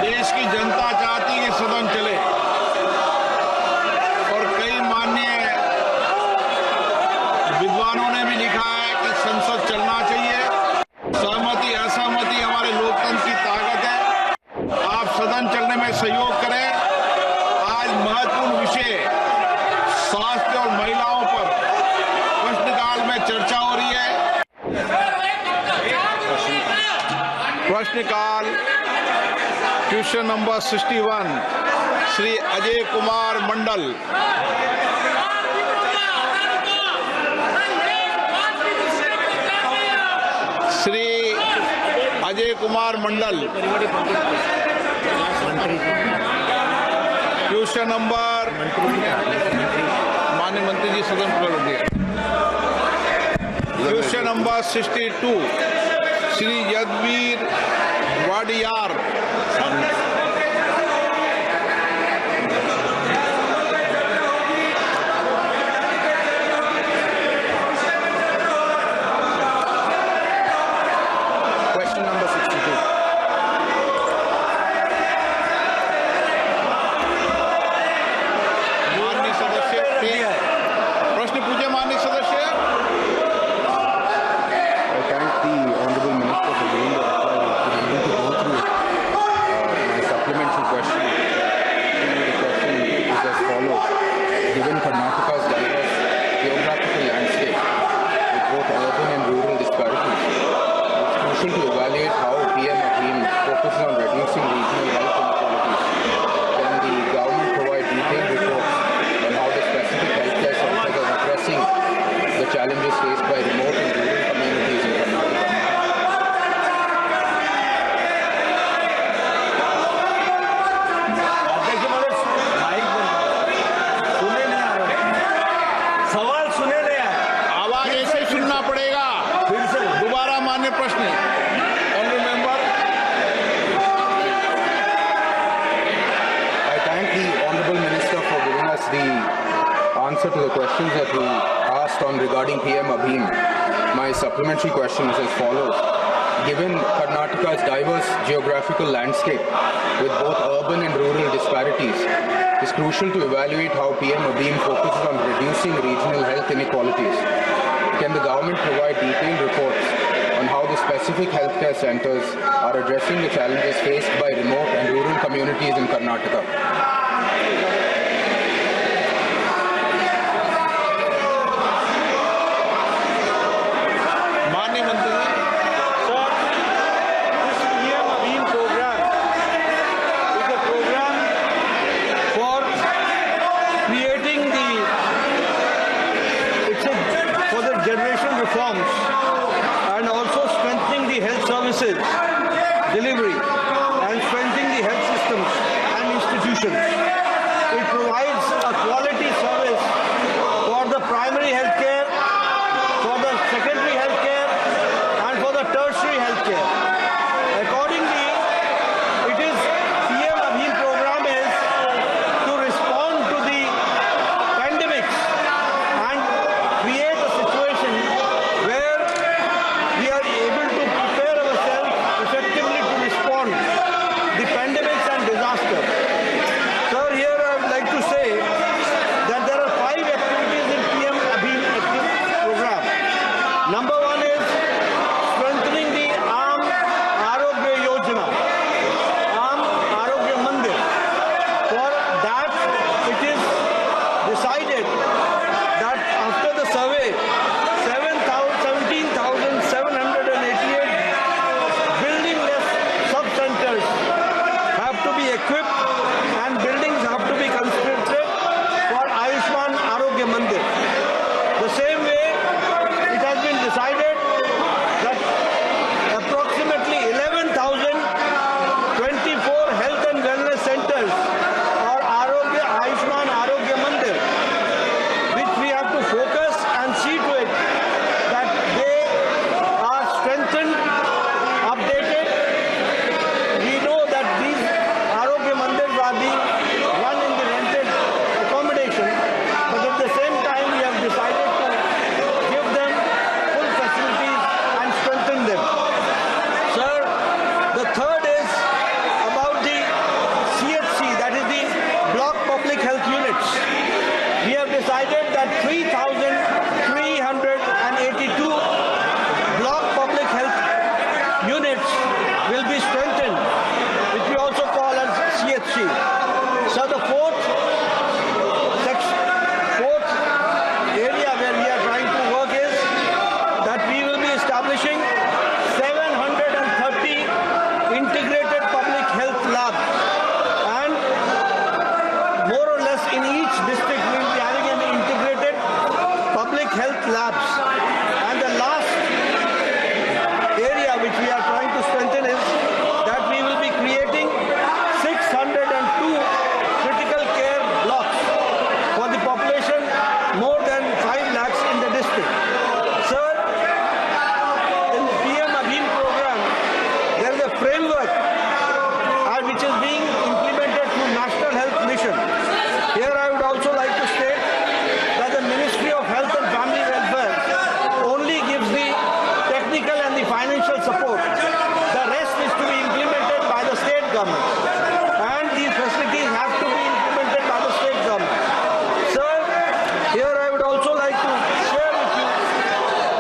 देश की जनता चाहती है कि सदन चले और कई माननीय विद्वानों ने भी लिखा है कि संसद चलना चाहिए। सहमति असहमति हमारे लोकतंत्र की ताकत है। आप सदन चलने में सहयोग करें। आज महत्वपूर्ण विषय स्वास्थ्य और महिलाओं पर प्रश्नकाल में चर्चा हो रही है। प्रश्नकाल question number 61 Shri Ajay Kumar Mandal. Shri Ajay Kumar Mandal question number माननीय मंत्री जी सदन पर दिया। Question number 62 Shri Yaduveer Wadiyar. Question number 62. माननीय सदस्य प्रश्न पूछे। माननीय सदस्य I thank the Honorable Minister for giving the reply. I'm going to go through my supplementary question. The question is as follows. Given Karnataka's diverse geographical landscape with both urban and rural disparities, it's crucial to evaluate how PM Abhim focuses on reducing regional health inequalities. Can the government provide detailed reports on how the specific healthcare centers are addressing the challenges faced by remote and rural communities in Karnataka? सवाल सुने नहीं आ रहा। आवाज ऐसे ही सुनना पड़ेगा। फिर से दोबारा मान्य प्रश्न। Honourable member. I thank the Honorable Minister for giving us the answer to the questions that we asked on regarding PM Abhim. My supplementary question is as follows. Given Karnataka's diverse geographical landscape with both urban and rural disparities, it's crucial to evaluate how PM Abhim focuses on reducing regional health inequalities. Can the government provide detailed reports on how the specific healthcare centers are addressing the challenges faced by remote and rural communities in Karnataka? माननीय मंत्री जी। Sir, this PM Abhim program is a program for creating for the generation reforms and also strengthening the health services delivery and strengthening the health systems and institutions. It provides a quality service for the primary healthcare, for the secondary healthcare, and for the tertiary healthcare. Accordingly, it is PM Abhim program is to respond to the pandemics and create a situation where we are able to prepare ourselves effectively to respond the pandemics and disaster. Sir, here I would like to say that there are 5 activities in PM Abhim program. Number 1 is strengthening the Aam Arogya Yojana, Aam Arogya Mandir. For that, it is decided that after the survey, 17,788 building-less sub-centers have to be equipped and buildings have to be constructed for Ayushman Arogya Mandir. The same way, it has been decided that approximately 11,024 health and wellness centers or Ayushman Arogya Mandir, which we have to focus and see to it that they are strengthened, updated. We know that these Arogya Mandir governments. And these facilities have to be implemented by the state government. Sir, here I would also like to share with you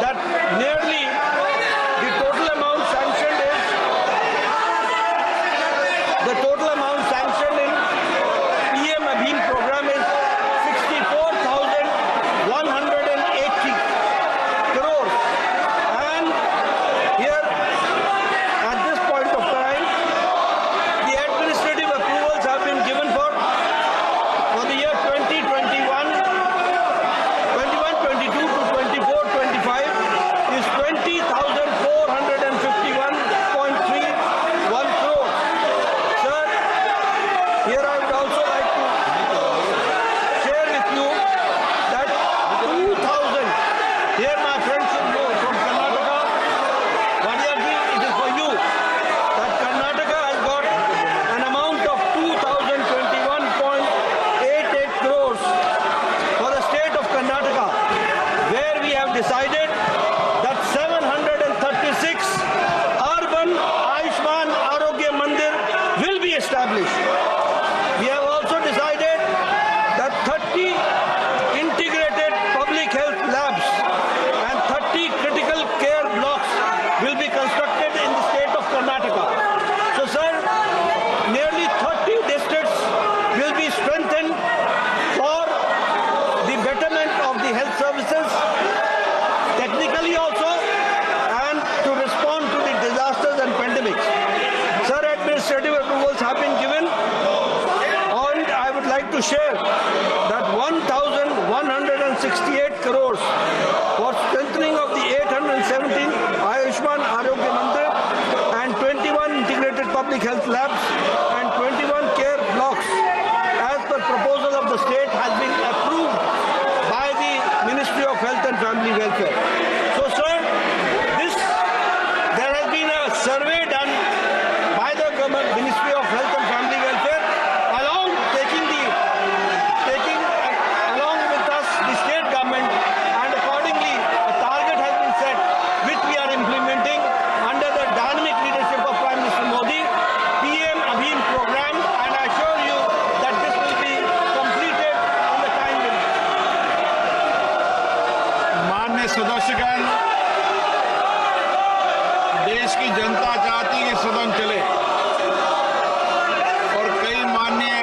that nearly the total amount sanctioned in PM Abhiyan program is 64,180 crores. And here, at this point of time, the administrative approvals have been given for the year 2021, 22 to 24, 25 is 20,451.31 crores. Sir, here I would also like to share with you that 2,000, here my friends should know from Karnataka, Vadiyarji, it is for you, that Karnataka has got an amount of 2,021.88 crores for the state of Karnataka, where we have decided that 736 urban Ayushman Arogya Mandir will be established. We have also decided that 30 integrated public health labs and 30 critical care blocks will be constructed in the state of Karnataka. So, sir, nearly 30 districts will be strengthened for the betterment of the health services, technically also, and to respond to the disasters and pandemics. Sir, administrative approvals have been given, and I would like to share that 1,168 crores for strengthening of the 817 Ayushman Arogya Mandir and 21 integrated public health labs and 21 care blocks as per proposal of the state has been approved by the Ministry of Health and Family Welfare. So, sir, there has been a survey done by the government, Ministry of Health and Family Welfare, along with us, the state government, and accordingly a target has been set, which we are implementing under the dynamic leadership of Prime Minister Modi, PM Abhiyan program, and I assure you that this will be completed in the time limit. माननीय सदस्यगण, देश की जनता चाहती है कि सदन चले और कई माननीय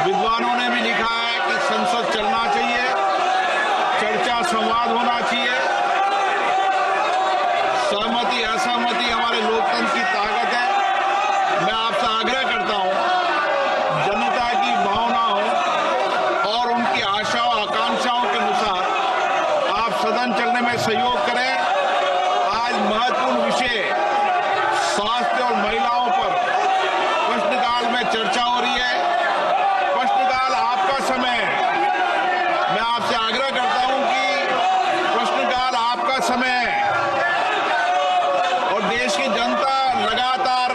विद्वानों ने भी लिखा है कि संसद चलना चाहिए, चर्चा संवाद होना चाहिए। सहमति असहमति हमारे लोकतंत्र की ताकत है। मैं आपसे आग्रह करता हूं, जनता की भावनाओं और उनकी आशाओं आकांक्षाओं के अनुसार आप सदन चलने में सहयोग करें। आज महत्वपूर्ण विषय स्वास्थ्य और महिलाओं पर प्रश्नकाल में चर्चा हो रही है। प्रश्नकाल आपका समय है। मैं आपसे आग्रह करता हूं कि प्रश्नकाल आपका समय है और देश की जनता लगातार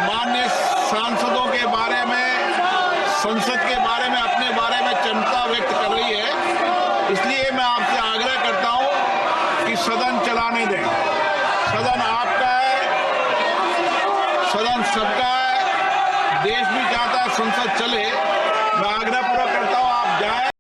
माननीय सांसदों के बारे में, संसद के बारे में, अपने बारे में चिंता व्यक्त कर रही है। इसलिए मैं आपसे आग्रह करता हूं कि सदन चलाने दें। सदन आपका है, सदन सबका है। देश भी चाहता है संसद चले,